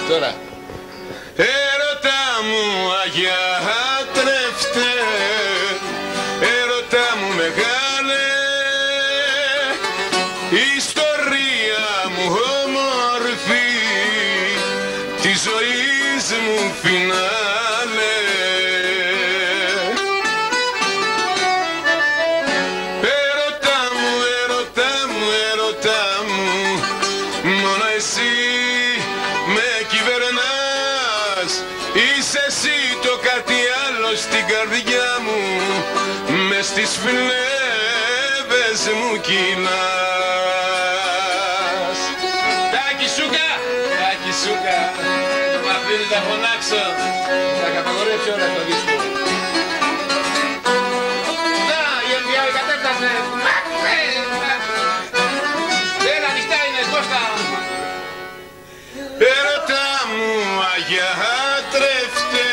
Τώρα. Έρωτα μου αγιάτρευτε, έρωτα μου μεγάλε, ιστορία μου όμορφη, τη ζωής μου φινάλε. Έρωτα μου, έρωτα μου, έρωτα μου, μόνο εσύ με κυβερνάς, είσαι εσύ το κάτι άλλο στην καρδιά μου, μες στις φλέβες μου κυλάς. Τάκη Σούκα, Τάκη Σούκα, μ' αφήνεις να φωνάξω, θα καταγορεύσει όλα το δίσκο. Να, η κατέφτασε. Έλα, ανοιχτά είναι, Κώστα. Έρωτα μου αγιάτρευτε,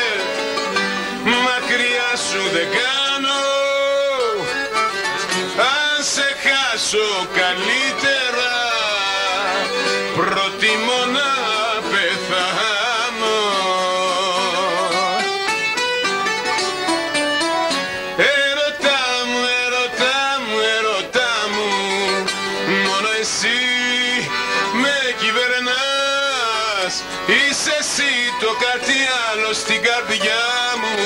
μακριά σου δεν κάνω, αν σε χάσω καλύτερα, προτιμώ να πεθάνω. Έρωτα μου, έρωτα μου, έρωτα μου, μόνο εσύ με κυβερνάς, είσαι εσύ το κάτι άλλο στην καρδιά μου,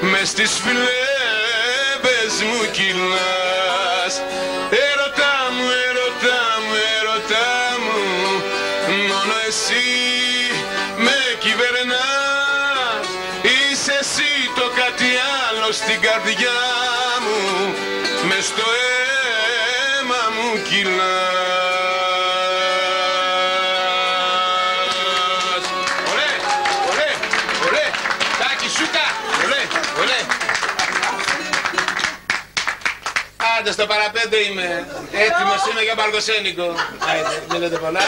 μες στις φλέβες μου κυλάς. Έρωτα μου, έρωτα μου, έρωτα μου, μόνο εσύ με κυβερνάς, είσαι εσύ το κάτι άλλο στην καρδιά μου, μες στο αίμα μου κυλάς. Ολέ, ολέ, ολέ, Τάκη Σούκα, ολέ, ολέ. Άντε στο παραπέντε είμαι, έτοιμος είμαι για μπαργοσένικο. Άιντε, δεν λέτε πολλά.